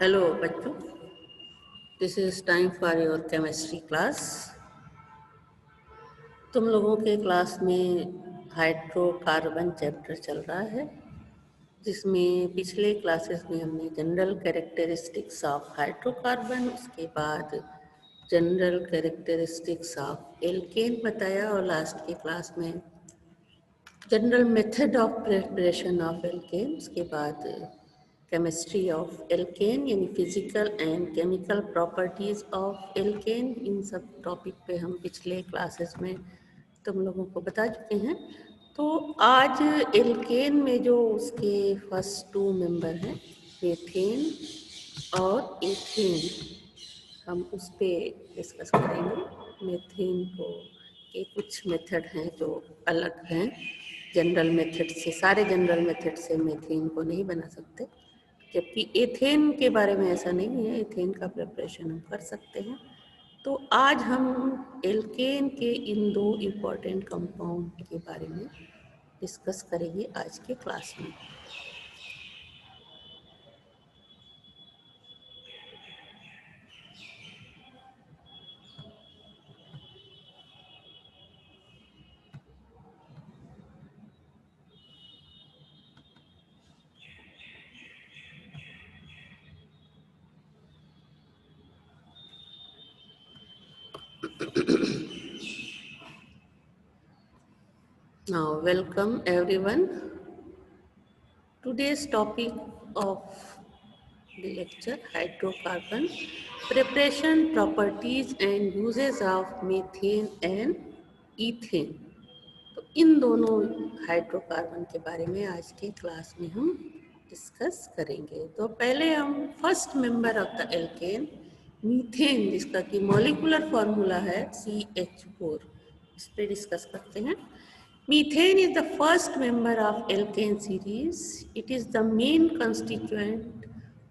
Hello बच्चों, this is time for your chemistry class. तुम लोगों के क्लास में हाइड्रोकार्बन चैप्टर चल रहा है, जिसमें पिछले क्लासेस में हमने जनरल कैरेक्टरिस्टिक्स ऑफ हाइड्रोकार्बन, उसके बाद जनरल कैरेक्टरिस्टिक्स ऑफ एल्केन बताया, और लास्ट के क्लास में general method of preparation of alkane, उसके बाद केमिस्ट्री ऑफ एल्केन यानी physical and chemical properties of alkane. इन सब टॉपिक पे हम पिछले क्लासेस में तुम लोगों को बता चुके हैं। तो आज एल्केन में जो उसके फर्स्ट टू मेंबर हैं, मीथेन और एथेन, हम उस पर डिस्कस करेंगे। मीथेन को के कुछ मेथड हैं जो अलग हैं जनरल मेथड से। सारे जनरल मेथड से मीथेन को नहीं बना सकते, जबकि एथेन के बारे में ऐसा नहीं है, एथेन का प्रिपरेशन हम कर सकते हैं। तो आज हम एल्केन के इन दो इम्पॉर्टेंट कंपाउंड के बारे में डिस्कस करेंगे आज के क्लास में। Now, welcome everyone. Today's topic of the lecture, hydrocarbon preparation, properties and uses of methane and ethane. तो इन दोनों हाइड्रोकार्बन के बारे में आज के क्लास में हम डिस्कस करेंगे। तो पहले हम first member of the alkene methane, जिसका कि मॉलिक्यूलर फॉर्मूला है CH4, इस पे डिस्कस करते हैं। Methane is the first member of alkane series. It is the main constituent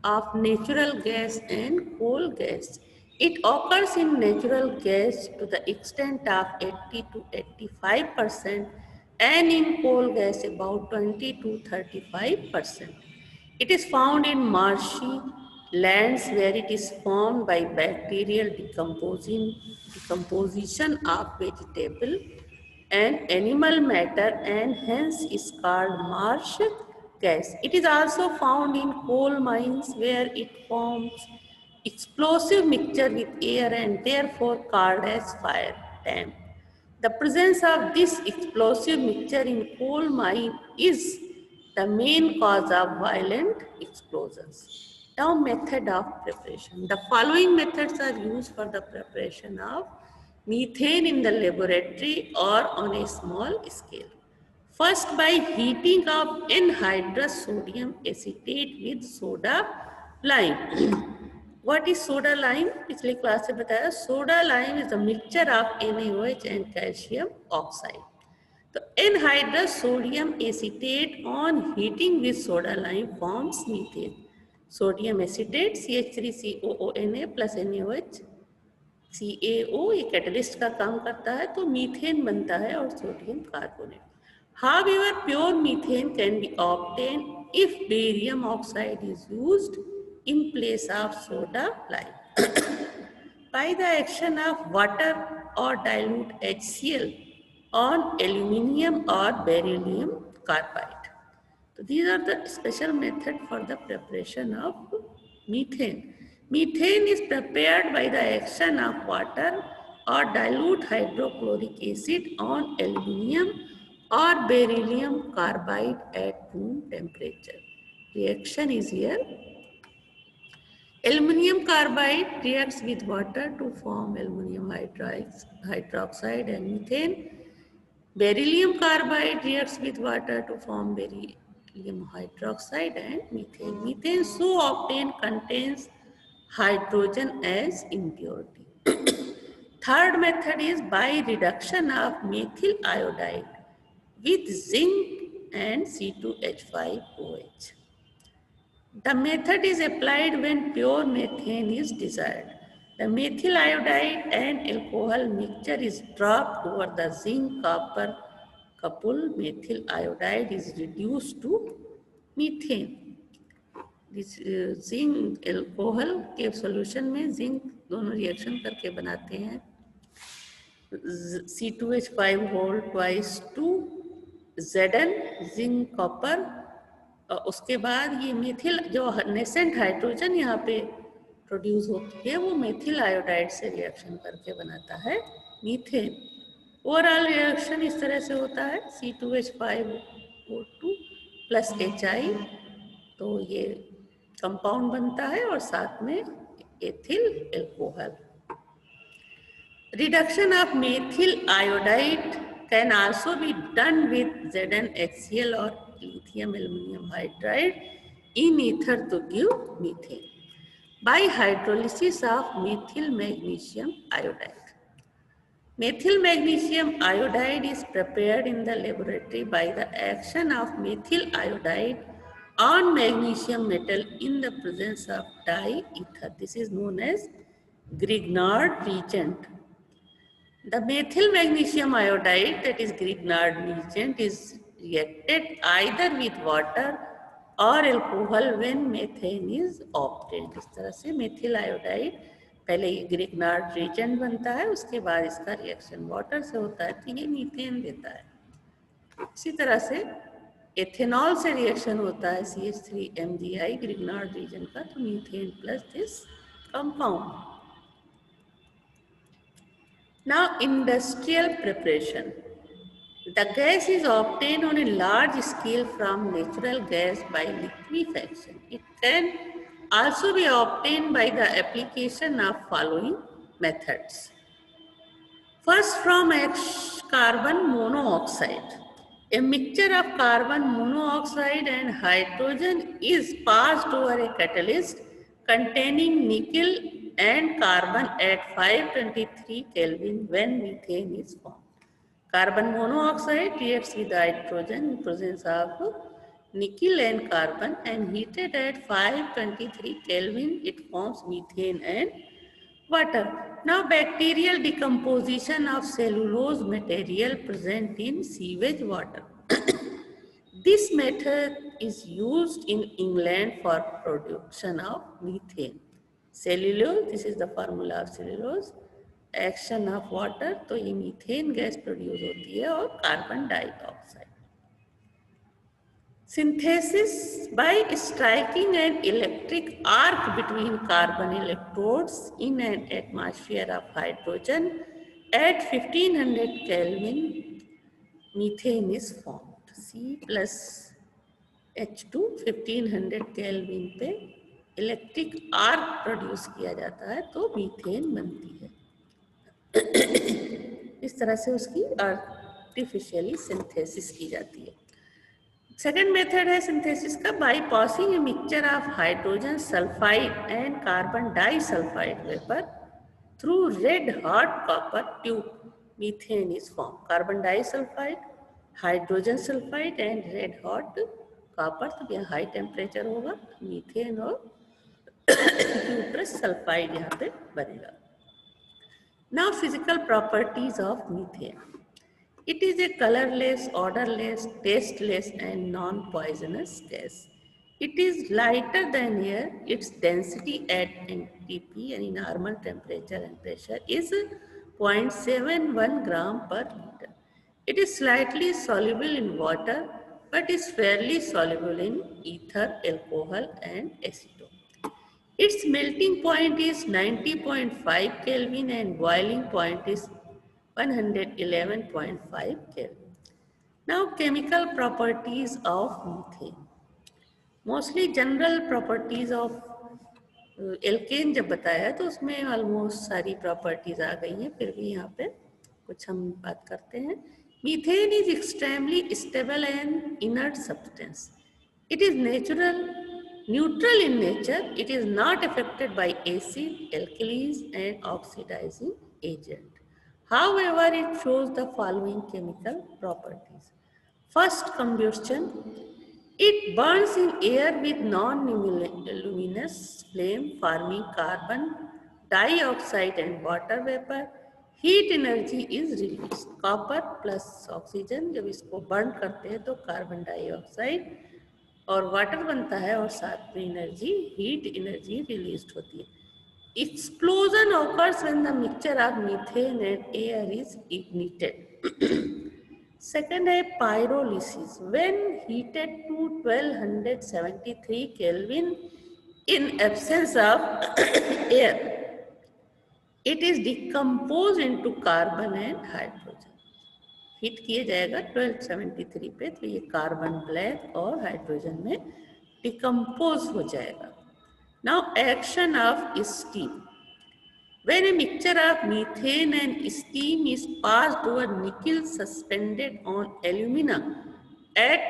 of natural gas and coal gas. It occurs in natural gas to the extent of 80 to 85%, and in coal gas about 20 to 35%. It is found in marshy lands where it is formed by bacterial decomposition of vegetable and animal matter, and hence is called marsh gas. It is also found in coal mines where it forms explosive mixture with air and therefore called as fire damp. The presence of this explosive mixture in coal mine is the main cause of violent explosions. Now, method of preparation. The following methods are used for the preparation of methane in the laboratory or on a small scale. First, by heating of anhydrous sodium acetate with soda lime. What is soda lime? पिछली class से बताया, soda lime is a mixture of NaOH and calcium oxide. तो anhydrous sodium acetate on heating with soda lime forms methane. Sodium acetate CH3COONA plus NaOH CaO ये catalyst का काम करता है, तो मीथेन बनता है और sodium carbonate. However, pure methane can be obtained if barium oxide is used in place of soda lime by the action of water or dilute HCl on aluminium or beryllium carbide. So these are the special method for the preparation of methane. Methane is prepared by the action of water or dilute hydrochloric acid on aluminium or beryllium carbide at room temperature. Reaction is here. Aluminium carbide reacts with water to form aluminium hydroxide and methane. Beryllium carbide reacts with water to form beryllium hydroxide and methane. Methane so obtained contains hydrogen as impurity. Third method is by reduction of methyl iodide with zinc and C2H5OH. The method is applied when pure methane is desired. The methyl iodide and alcohol mixture is dropped over the zinc copper couple. Methyl iodide is reduced to methane. This zinc alcohol के solution में zinc दोनों reaction करके बनाते हैं C2H5 whole twice 2 Zn zinc copper. उसके बाद ये methyl जो नेसेंट हाइड्रोजन यहाँ पे प्रोड्यूस होती है वो मेथिल आयोडाइड से रिएक्शन करके बनाता है मीथेन। ओवरऑल रिएक्शन इस तरह से होता है C2H5O2 प्लस HI, तो ये कंपाउंड बनता है और साथ में ethyl alcohol. Reduction of methyl iodide can also be done with ZnHCl or lithium aluminum hydride in ether to give methane by hydrolysis of methyl magnesium iodide. Methyl magnesium iodide is prepared in the laboratory by the action of methyl iodide on magnesium metal in the presence of diether. This is known as Grignard reagent. The methyl magnesium iodide, that is Grignard reagent, is reacted either with water or alcohol when methane is obtained. इस तरह से methyl iodide पहले ये Grignard reagent बनता है, उसके बाद इसका रिएक्शन वाटर से होता है तो ये मीथेन देता है। इसी तरह से एथेनॉल से रिएक्शन होता है CH3MgI Grignard reagent का, तो methane plus this compound. Now, industrial preparation. The gas is obtained on a large scale from natural gas by liquefaction. It can also be obtained by the application of following methods. First, from carbon monoxide. A mixture of carbon monoxide and hydrogen is passed over a catalyst containing nickel and carbon at 523 Kelvin when methane is formed. Carbon monoxide reacts with hydrogen in presence of nickel and carbon and heated at 523 Kelvin it forms methane and water. Now bacterial decomposition of cellulose material present in sewage water. This method is used in England for production of methane. Cellulose, this is the formula of cellulose, action of water, तो ये methane gas produce होती है और carbon dioxide. Synthesis by striking an electric arc between carbon electrodes in an atmosphere of hydrogen at 1500 Kelvin, methane is formed. C plus H2 1500 kelvin पे electric arc produce किया जाता है तो methane बनती है। इस तरह से उसकी आर्टिफिशियली सिंथेसिस की जाती है। सेकेंड मेथड है सिंथेसिस का by passing a mixture of hydrogen sulphide and carbon disulphide vapour through red hot copper tube, methane is form. Carbon disulphide, hydrogen sulphide and red hot copper, तो यहाँ high temperature होगा, methane और sulphide यहाँ पे बनेगा। Now physical properties of methane. It is a colorless, odorless, tasteless and non-poisonous gas. It is lighter than air. Its density at NTP, any normal temperature and pressure, is 0.71 gram per liter. It is slightly soluble in water, but is fairly soluble in ether, alcohol and acetone. Its melting point is 90.5 Kelvin and boiling point is 111.5 Kelvin. Now, chemical properties of methane. Mostly general properties of alkane जब बताया तो उसमें almost सारी properties आ गई हैं, फिर भी यहाँ पे कुछ हम बात करते हैं। Methane is extremely stable and inert substance. It is neutral in nature. It is not affected by acid, alkalis and oxidizing agent. However, it shows the following chemical properties. First, combustion. It burns in air with non-luminous flame forming carbon dioxide and water vapor. Heat energy is released. Copper plus oxygen, जब इसको burn करते हैं तो carbon dioxide और water बनता है और साथ में एनर्जी, हीट एनर्जी रिलीज होती है. Explosion occurs when the mixture of methane and air is ignited. Second है pyrolysis. When heated to 1273 Kelvin in absence of air, it is decomposed into carbon and hydrogen. Heat किया जाएगा 1273 पे, तो ये carbon black और hydrogen में decompose हो जाएगा. Now action of steam. When a mixture of methane and steam is passed over nickel suspended on alumina at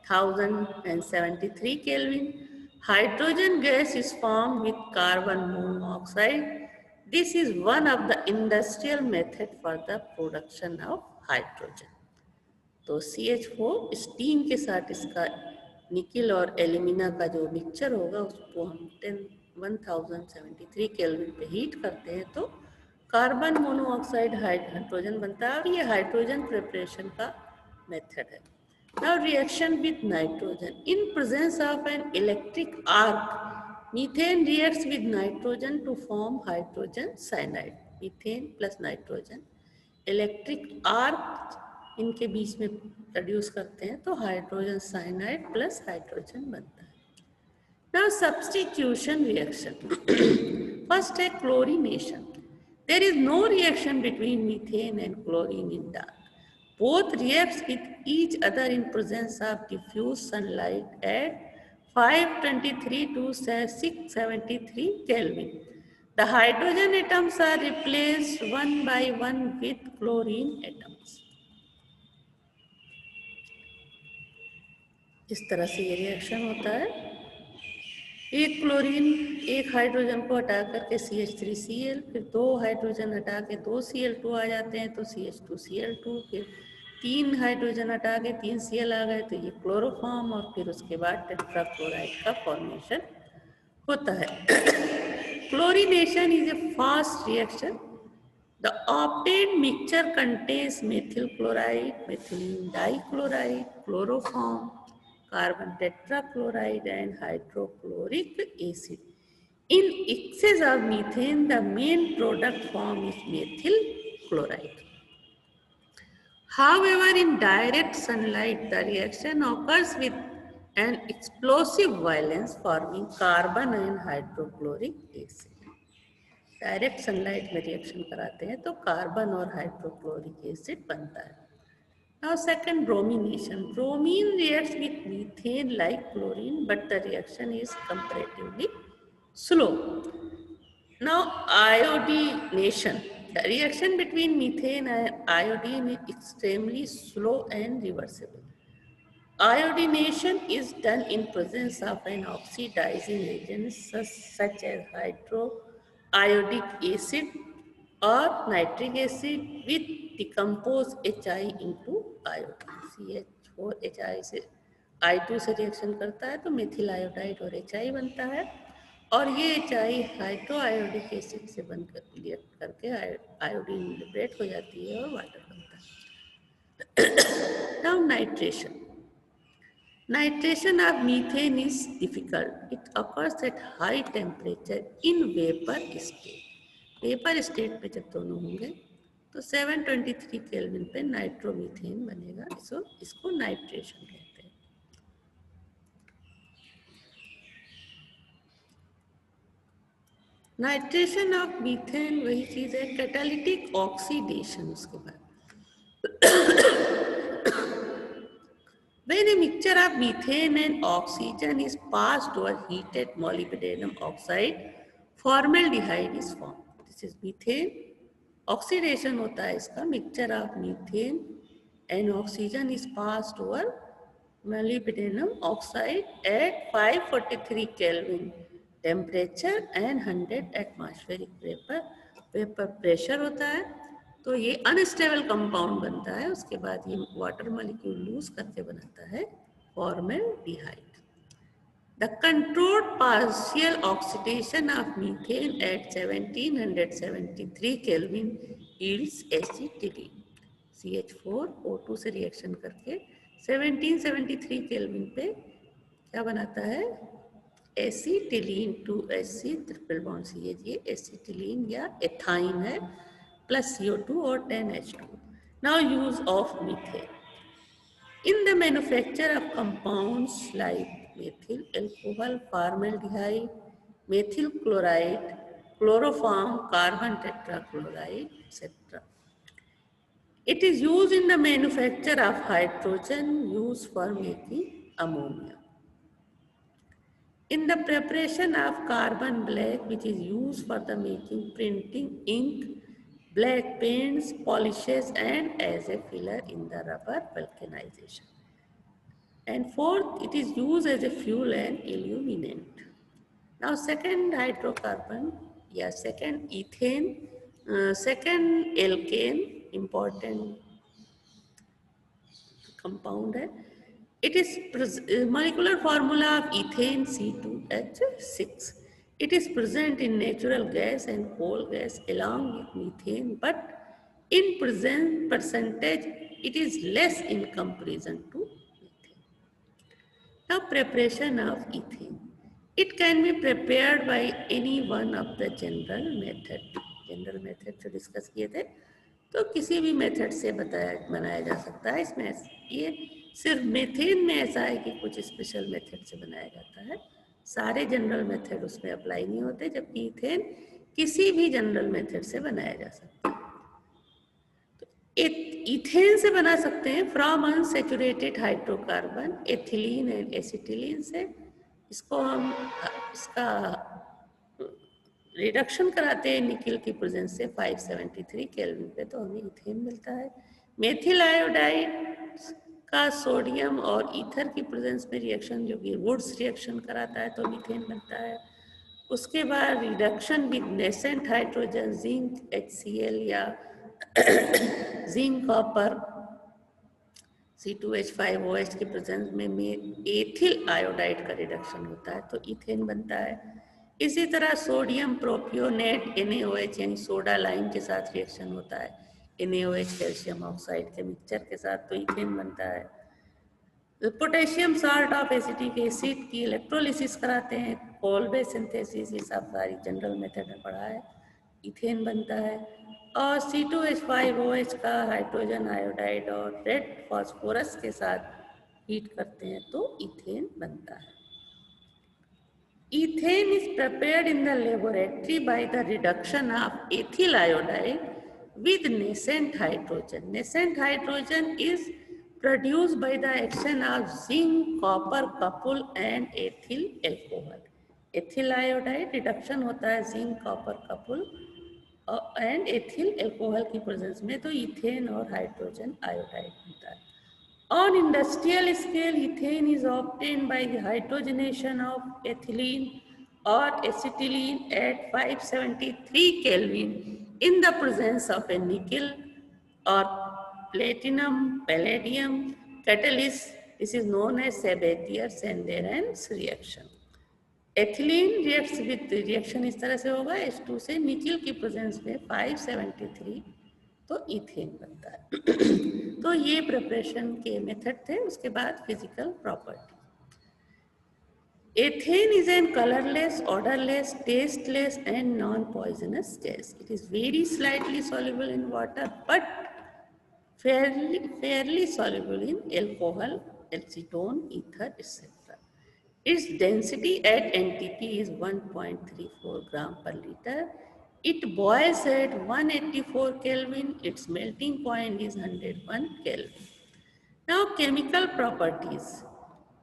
1073 Kelvin, hydrogen gas is formed with carbon monoxide. This is one of the industrial methods for the production of hydrogen. तो CH4 steam के साथ इसका nickel और alumina का जो mixture होगा उसको हम 1073 केल्विन पे हीट करते हैं तो कार्बन मोनोऑक्साइड हाइड्रोजन बनता है. और ये हाइड्रोजन प्रिपरेशन का मेथड है. Now reaction with nitrogen. In presence of an electric arc, methane reacts with nitrogen to form hydrogen cyanide. Methane plus nitrogen electric arc इनके बीच में प्रोड्यूस करते हैं तो हाइड्रोजन साइनाइड प्लस हाइड्रोजन बनता है. Now substitution reaction. फर्स्ट है chlorination. There is no reaction between methane and chlorine in dark. Both reacts with each other in presence of diffuse sunlight at 523 to 673 Kelvin. The hydrogen atoms are replaced one by one with chlorine atoms. इस तरह से ये reaction होता है. एक chlorine एक hydrogen को हटा करके CH3Cl, फिर दो हाइड्रोजन हटा के दो Cl2 आ जाते हैं तो CH2Cl2, फिर तीन हाइड्रोजन हटा के तीन Cl आ गए तो ये क्लोरोफॉर्म, और फिर उसके बाद टेट्राक्लोराइड का फॉर्मेशन होता है. Chlorination is a fast reaction. The obtained mixture contains methyl chloride, methylene dichloride, chloroform, carbon tetrachloride and hydrochloric acid. In excess of methane, the main product form is methyl chloride. However, in direct sunlight, the reaction occurs with an explosive violence forming carbon and hydrochloric acid. Direct sunlight में reaction कराते हैं तो carbon और hydrochloric acid बनता है. Now second, bromination. Bromine reacts with methane like chlorine but the reaction is comparatively slow. Now iodination. The reaction between methane and iodine is extremely slow and reversible. Iodination is done in presence of an oxidizing agent such as hydroiodic acid or nitric acid with decomposed HI into iodine. CH4HI से I2 से reaction करता है तो methyl iodide और HI बनता है, और ये HI हाइड्रोआयोडिक एसिड से बनकर रिएक्ट करके आयोडीन लिबरेट हो जाती है और वाटर बनता है. Now nitration. Nitration of methane is difficult. It occurs at high temperature in vapor state. Vapor state पे जब दोनों होंगे तो 723 केल्विन पे नाइट्रोमीथेन बनेगा. इसको नाइट्रेशन कहते हैं. नाइट्रेशन ऑफ मीथेन वही चीज है, कैटालिटिक ऑक्सीडेशन. उसके बाद when a mixture of methane and oxygen is passed over heated molybdenum oxide, formaldehyde is formed. This is methane. Oxidation होता है इसका. Mixture of methane and oxygen is passed over molybdenum oxide at 543 Kelvin temperature and 100 atmospheric vapor pressure होता है. तो ये unstable compound बनता है. उसके बाद ये वाटर मॉलिक्यूल लूज करके बनाता है formaldehyde. The controlled partial oxidation of methane at 1773 kelvin yields acetylene. CH4O2 से रिएक्शन करके 1773 केल्विन पे क्या बनाता है? Acetylene two A C triple bond C, ये एसिटिलीन या एथाइन है, प्लस CO2 और 10H2. Now use of methane in the manufacture of compounds like methyl alcohol, formaldehyde, methyl chloride, chloroform, carbon tetrachloride, etc. It is used in the manufacture of hydrogen used for making ammonia. In the preparation of carbon black, which is used for the making printing ink, black paints, polishes, and as a filler in the rubber vulcanization. And fourth, it is used as a fuel and illuminant. Now, second hydrocarbon, second ethane, second alkane, important compound है. It is molecular formula of ethane C2H6. It is present in natural gas and coal gas along with methane, but in present percentage, it is less in comparison to methane. Now, preparation of ethane. It can be prepared by any one of the general method. General method जो discuss किए थे, तो किसी भी method से बनाया जा सकता है. इसमें ये सिर्फ मेथेन में ऐसा है कि कुछ स्पेशल मेथड से बनाया जाता है, सारे जनरल मेथड उसमें अप्लाई नहीं होते, जबकि इथेन किसी भी जनरल मेथड से बनाया जा सकता है. इथेन से बना सकते हैं from unsaturated hydrocarbon ethylene and acetylene से. इसको हम इसका रिडक्शन कराते हैं निकल की प्रेजेंस से 573 केल्विन पे, तो हमें इथेन मिलता है. मेथिल आयोडाइड का सोडियम और ईथर की प्रेजेंस में रिएक्शन जो कि वुड्स रिएक्शन कराता है, तो मीथेन बनता है. उसके बाद reduction with nascent hydrogen zinc HCl या जिंक कॉपर C2H5OH की प्रेजेंस में एथिल आयोडाइड का रिडक्शन होता है, तो इथेन बनता है. इसी तरह सोडियम प्रोपियोनेट NaOH यानी सोडा लाइम के साथ रिएक्शन होता है, NaOH कैल्शियम ऑक्साइड के मिक्सचर के साथ, तो इथेन बनता है. Potassium salt of acetic acid की इलेक्ट्रोलिसिस कराते हैं, कोल्बे सिंथेसिस, ये सब सारी जनरल मेथड में पढ़ा है, इथेन बनता है. और C2H5OH का हाइड्रोजन आयोडाइड और रेड फास्फोरस के साथ हीट करते हैं, तो इथेन बनता है. Ethane is prepared in the laboratory by the reduction of ethyl iodide with nascent hydrogen. Nascent hydrogen is produced by the action of zinc copper couple and ethyl alcohol. Ethyl iodide reduction होता है zinc copper couple and ethyl alcohol की presence में, तो ethane और hydrogen iodide होता है. On industrial scale, ethane is obtained by the hydrogenation of ethylene or acetylene at 573 Kelvin in the presence of a nickel or platinum palladium catalyst. This is known as Sabatier-Sanderen's reaction. Ethylene reacts with reaction इस तरह से होगा, H2 से nickel की presence में 573, तो ethane बनता है. तो ये प्रिपरेशन के मेथड थे. उसके बाद physical property. Ethane is an colourless, odourless, tasteless and non poisonous gas. It is very slightly soluble in water but fairly soluble in alcohol, acetone, ether, etc. Its density at NTP is 1.34 gram per liter. It boils at 184 Kelvin. Its melting point is 101 Kelvin. Now, chemical properties.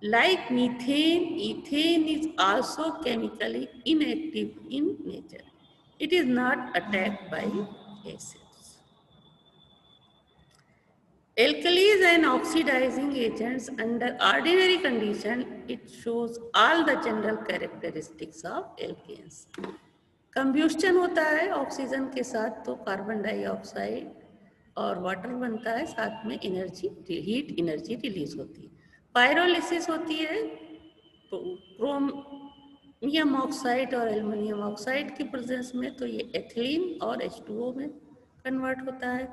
Like methane, ethane is also chemically inactive in nature. It is not attacked by acids. Alkalis and oxidizing agents under ordinary condition, it shows all the general characteristics of alkanes. कंब्यूशन होता है oxygen के साथ, तो carbon dioxide और water बनता है, साथ में एनर्जी, हीट एनर्जी रिलीज होती है. पायरोलिसिस होती है, तो क्रोमियम ऑक्साइड और एल्युमिनियम ऑक्साइड की प्रेजेंस में, तो ये एथिलीन और H2O में कन्वर्ट होता है.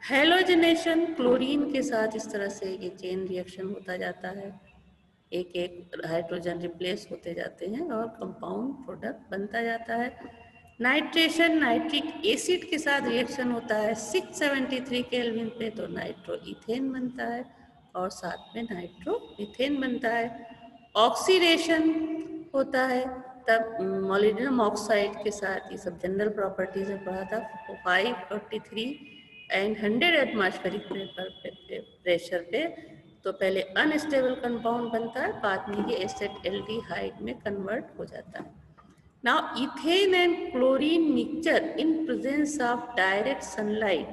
हेलोजनेशन क्लोरीन के साथ इस तरह से ये चेन रिएक्शन होता जाता है. एक एक हाइड्रोजन रिप्लेस होते जाते हैं और कंपाउंड प्रोडक्ट बनता जाता है। नाइट्रेशन नाइट्रिक एसिड के साथ रिएक्शन होता है 673 केल्विन पे, तो नाइट्रो इथेन बनता है और साथ में नाइट्रो मीथेन बनता है। ऑक्सीडेशन होता है तब मोलिब्डेनम ऑक्साइड के साथ, ये सब जनरल प्रॉपर्टीज में पढ़ा था, 543 एंड 100 एटमॉस्फेरिक प्रेशर पे तो पहले अनस्टेबल कंपाउंड बनता है, बाद में ये एसिड-एल्डिहाइड में कन्वर्ट हो जाता है। Now, ethane and chlorine mixture in presence of direct sunlight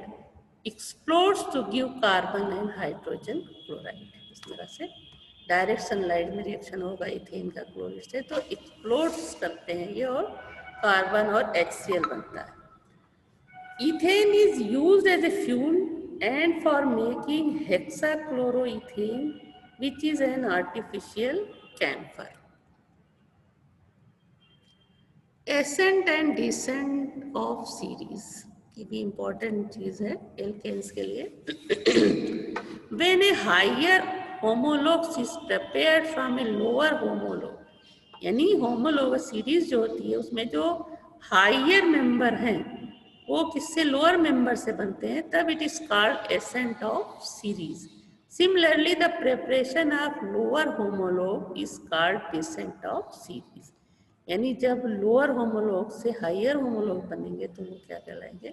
explodes to give carbon and hydrogen chloride. इस तरह से डायरेक्ट सनलाइट में रिएक्शन होगा इथेन का क्लोरीन से, तो एक्सप्लोड्स करते हैं ये और कार्बन और HCl बनता है। Ethane is used as a fuel and for making hexachloroethane, which is an artificial camphor. Ascent and descent of series की भी इंपॉर्टेंट चीज है एल्केन्स के लिए। When a higher homologs is prepared from a lower homolog, यानी homolog series जो होती है उसमें जो हायर मेंबर हैं वो किससे, लोअर मेंबर से बनते हैं, तब it is called ascent of series. Similarly the preparation of lower homologue is called descent of series. यानी जब लोअर होमोलॉग से हायर होमोलॉग बनेंगे तो वो क्या कहलाएंगे,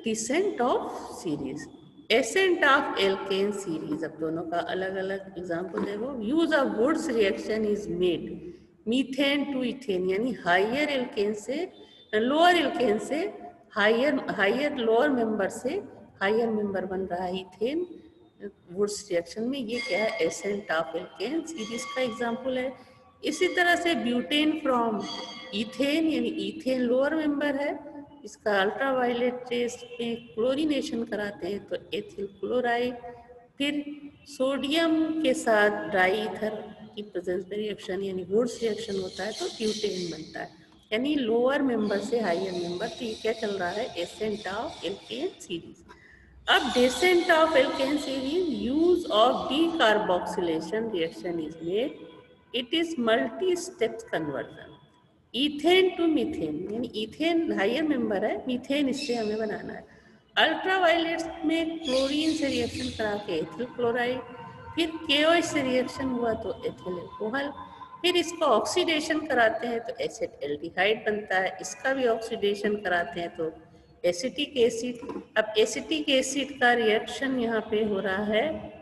descent of series. Ascent of alkane series, अब दोनों का अलग अलग एग्जांपल देखो। Use of Wurtz reaction is made methane to ethane, यानी हायर एल्केन से लोअर एल्केन से हायर लोअर मेंबर से हायर मेंबर बन रहा है इथेन वुड्स रिएक्शन में, ये क्या है, एसेंट ऑफ एल्केन सीरीज का एग्जांपल है। इसी तरह से ब्यूटेन फ्रॉम इथेन, यानी इथेन लोअर मेंबर है, इसका अल्ट्रावायलेट रेस में क्लोरीनेशन कराते हैं तो एथिल क्लोराइड, फिर सोडियम के साथ डाई ईथर की प्रेजेंस में रिएक्शन यानी वुड्स रिएक्शन होता है तो ब्यूटेन बनता है, यानी लोअर मेंबर से हायर मेंबर। तो ये क्या चल रहा है, एसेंट ऑफ एल्केन सीरीज। अब descent of alkane series, use of decarboxylation reaction is made, it is multi steps conversion ethane to methane, यानी इथेन हायर मेंबर है, मीथेन इससे हमें बनाना है। अल्ट्रावायलेट में क्लोरीन से रिएक्शन करा के एथिल क्लोराइड, फिर KOH से रिएक्शन हुआ तो एथिल अल्कोहल, फिर इसको ऑक्सीडेशन कराते हैं तो एसिड एल्डिहाइड बनता है, इसका भी ऑक्सीडेशन कराते हैं तो एसिटिक एसिड। अब एसिटिक एसिड का रिएक्शन यहाँ पे हो रहा है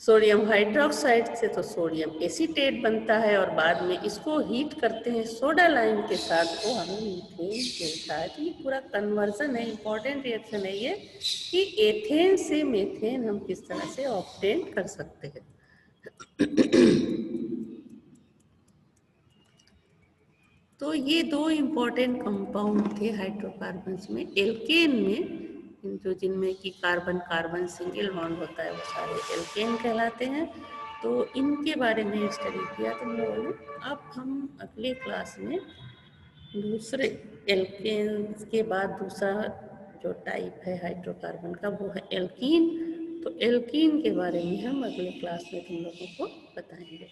सोडियम हाइड्रोक्साइड से, तो सोडियम एसीटेट बनता है और बाद में इसको हीट करते हैं सोडा लाइम के साथ तो हमें मीथेन मिलता है। तो ये पूरा कन्वर्जन है, इंपॉर्टेंट रिएक्शन है ये कि एथेन से मीथेन हम किस तरह से ऑब्टेन कर सकते हैं। तो ये दो इम्पॉर्टेंट कंपाउंड थे हाइड्रोकार्बन्स में। एल्केन में जो जिनमें कि कार्बन कार्बन सिंगल बॉन्ड होता है वो सारे एल्केन कहलाते हैं। तो इनके बारे में स्टडी किया तुम लोगों ने। अब हम अगले क्लास में दूसरे एल्केन के बाद दूसरा जो टाइप है हाइड्रोकार्बन का वो है एल्कीन। तो एल्कीन के बारे में हम अगले क्लास में तुम लोगों को बताएंगे।